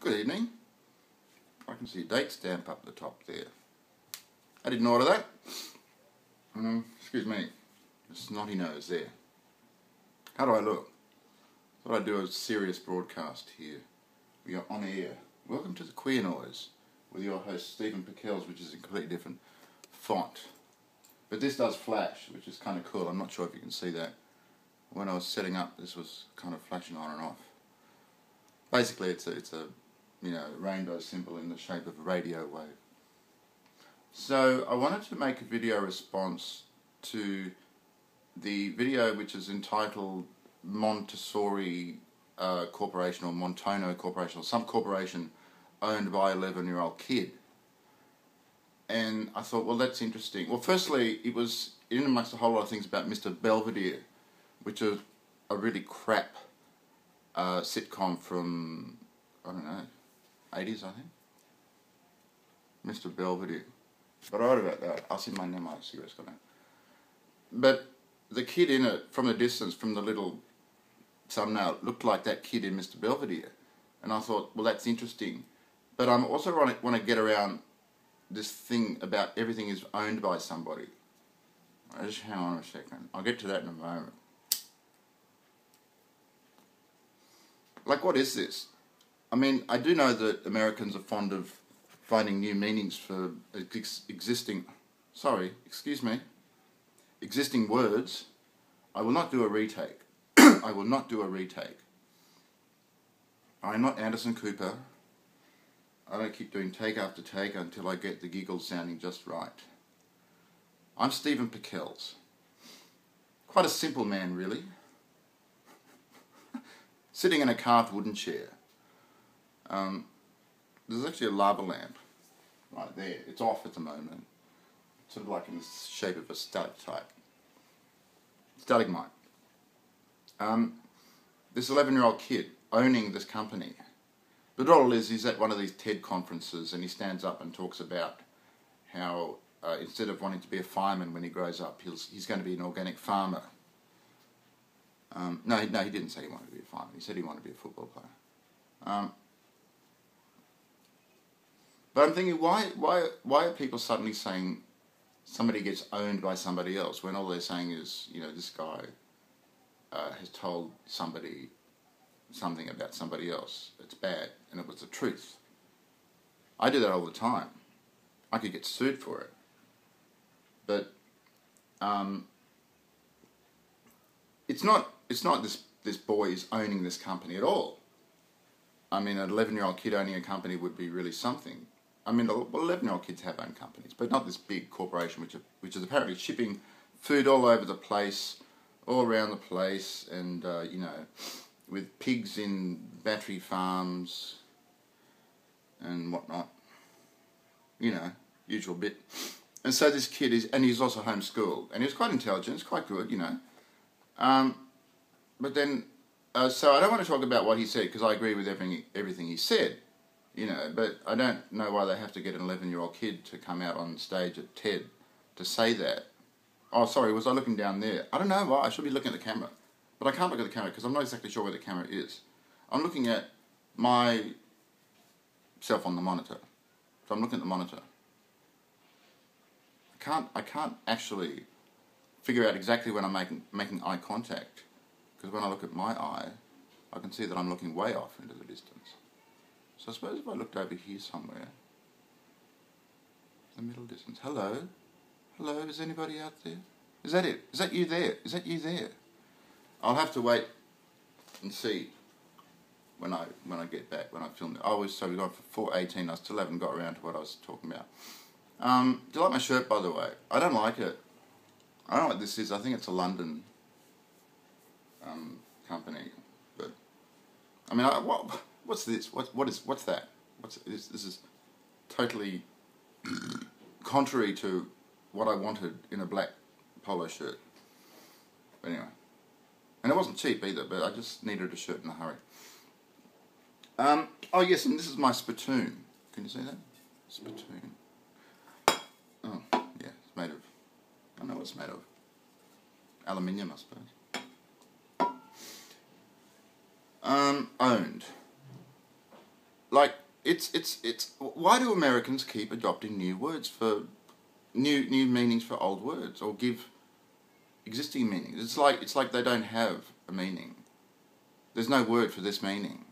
Good evening. I can see a date stamp up the top there. I didn't order that. Excuse me. The snotty nose there. How do I look? Thought I'd do a serious broadcast here. We are on air. Welcome to the Queer Noise with your host Stephen Pickels, which is a completely different font. But this does flash, which is kind of cool. I'm not sure if you can see that. When I was setting up, this was kind of flashing on and off. Basically, it's a rainbow symbol in the shape of a radio wave. So I wanted to make a video response to the video which is entitled Montessori Corporation or Montono Corporation or some corporation owned by an 11-year-old kid. And I thought, well, that's interesting. Well, firstly, it was in amongst a whole lot of things about Mr. Belvedere, which is a really crap sitcom from, I don't know, 80s, I think. Mr. Belvedere. But I wrote about that. I'll see my name, my cigarette's gone out. But the kid in it, from the distance, from the little thumbnail, looked like that kid in Mr. Belvedere. And I thought, well, that's interesting. But I'm also want to get around this thing about everything is owned by somebody. Just hang on a second. I'll get to that in a moment. Like, what is this? I mean, I do know that Americans are fond of finding new meanings for existing words. I will not do a retake. I will not do a retake. I'm not Anderson Cooper. I don't keep doing take after take until I get the giggles sounding just right. I'm Stephen Pickels. Quite a simple man, really. Sitting in a carved wooden chair. There's actually a lava lamp right there. It's off at the moment. Sort of like in the shape of a stalactite. Stalagmite. This 11-year-old kid owning this company. But all it is, he's at one of these TED conferences and he stands up and talks about how instead of wanting to be a fireman when he grows up, he's going to be an organic farmer. No, he didn't say he wanted to be a fireman. He said he wanted to be a football player. But I'm thinking, why are people suddenly saying somebody gets owned by somebody else when all they're saying is, this guy has told somebody something about somebody else. It's bad, and it was the truth. I do that all the time. I could get sued for it. But it's not this boy is owning this company at all. I mean, an 11-year-old kid owning a company would be really something. I mean, 11-year-old kids have owned companies, but not this big corporation which is apparently shipping food all over the place, all around the place, and with pigs in battery farms and whatnot. Usual bit. And so this kid he's also homeschooled, and he's quite intelligent, he's quite good, But then, so I don't want to talk about what he said, because I agree with everything he said, but I don't know why they have to get an 11-year-old kid to come out on stage at TED to say that. Oh, sorry, was I looking down there? I don't know why, I should be looking at the camera. But I can't look at the camera because I'm not exactly sure where the camera is. I'm looking at myself on the monitor. So I'm looking at the monitor. I can't actually figure out exactly when I'm making eye contact, because when I look at my eye, I can see that I'm looking way off into the distance. So I suppose if I looked over here somewhere, the middle distance. Hello? Hello, is anybody out there? Is that it? Is that you there? Is that you there? I'll have to wait and see when I get back, when I film it. So we've gone for 4:18, I still haven't got around to what I was talking about. Do you like my shirt, by the way? I don't like it. I don't know what this is. I think it's a London company. But I mean, what's this? What's that? This is totally contrary to what I wanted in a black polo shirt. But anyway. And it wasn't cheap either, but I just needed a shirt in a hurry. Oh yes, and this is my spittoon. Can you see that? Spittoon. Oh, yeah, it's made of, I don't know what it's made of. Aluminium, I suppose. Owned. like, it's why do Americans keep adopting new words for new meanings for old words, or give existing meanings? It's like they don't have a meaning. There's no word for this meaning.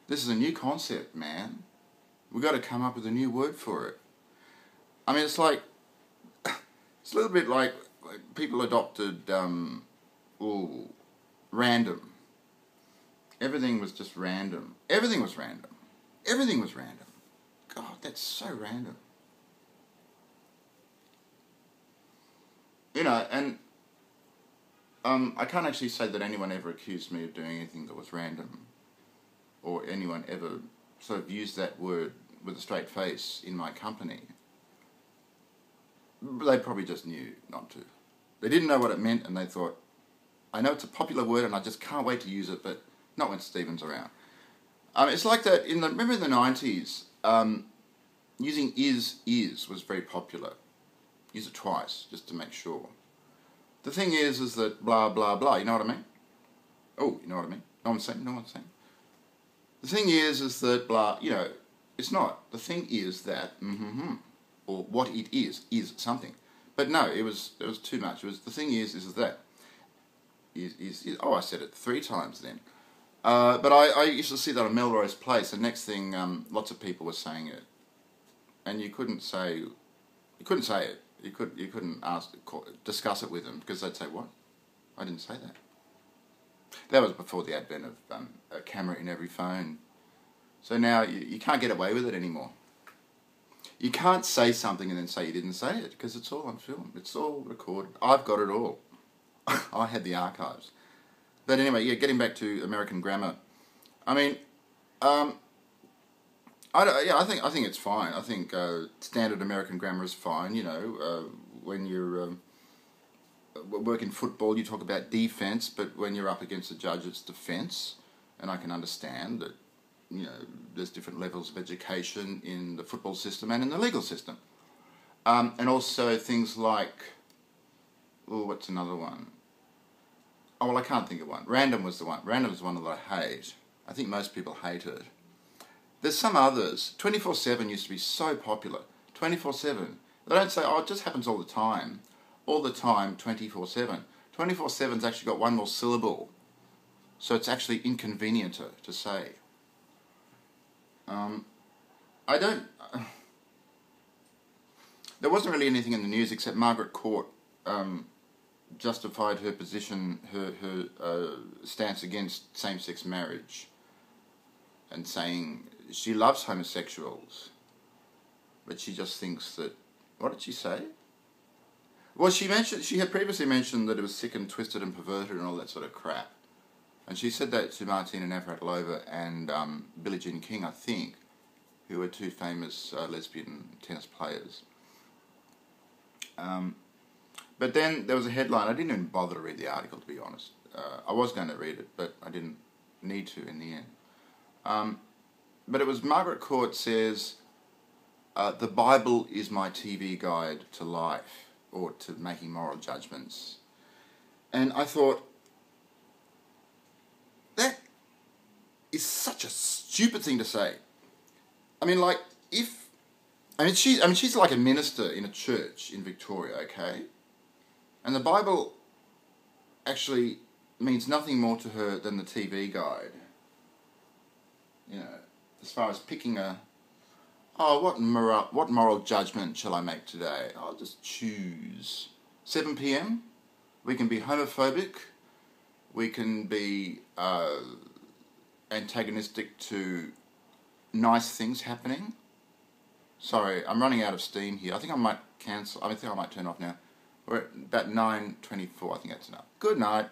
This is a new concept, man. We've got to come up with a new word for it. I mean, it's like, it's a little bit like people adopted random. Everything was just random. Everything was random. Everything was random. God, that's so random. You know, and I can't actually say that anyone ever accused me of doing anything that was random, or anyone ever sort of used that word with a straight face in my company. They probably just knew not to. They didn't know what it meant, and they thought, I know it's a popular word and I just can't wait to use it, but not when Stephen's around. It's like that, remember in the 90s, using is was very popular. Use it twice, just to make sure. The thing is that blah, blah, blah, you know what I mean? Oh, you know what I mean? No one's saying? No one's saying? The thing is that blah, you know, it's not. The thing is that, or what it is something. But no, it was too much. It was, the thing is that. Oh, I said it 3 times then. But I used to see that on Melrose Place, and next thing, lots of people were saying it. And you couldn't say it. You couldn't discuss it with them, because they'd say, what? I didn't say that. That was before the advent of a camera in every phone. So now you can't get away with it anymore. You can't say something and then say you didn't say it, because it's all on film. It's all recorded. I've got it all. I had the archives. But anyway, yeah, getting back to American grammar. I mean, I think it's fine. I think standard American grammar is fine. You know, when you're work in football, you talk about defense, but when you're up against a judge, it's defense. And I can understand that, you know, there's different levels of education in the football system and in the legal system. And also things like, oh, what's another one? Oh, well, I can't think of one. Random was the one. Random is the one that I hate. I think most people hate it. There's some others. 24/7 used to be so popular. 24/7. They don't say, oh, it just happens all the time. All the time, 24/7. 24/7's actually got one more syllable. So it's actually inconvenienter to say. There wasn't really anything in the news except Margaret Court justified her position, her stance against same-sex marriage, and saying she loves homosexuals, but she just thinks that, what did she say? Well, she had previously mentioned that it was sick and twisted and perverted and all that sort of crap, and she said that to Martina Navratilova and Billie Jean King, I think, who were 2 famous lesbian tennis players. But then there was a headline. I didn't even bother to read the article, to be honest. I was going to read it, but I didn't need to in the end. But it was Margaret Court says, the Bible is my TV guide to life, or to making moral judgments. And I thought, that is such a stupid thing to say. I mean, like, she's like a minister in a church in Victoria, okay? And the Bible actually means nothing more to her than the TV guide. You know, as far as picking what moral judgment shall I make today? I'll just choose. 7 p.m, we can be homophobic, we can be antagonistic to nice things happening. Sorry, I'm running out of steam here. I think I might cancel. I think I might turn off now. We're at about 9:24. I think that's enough. Good night.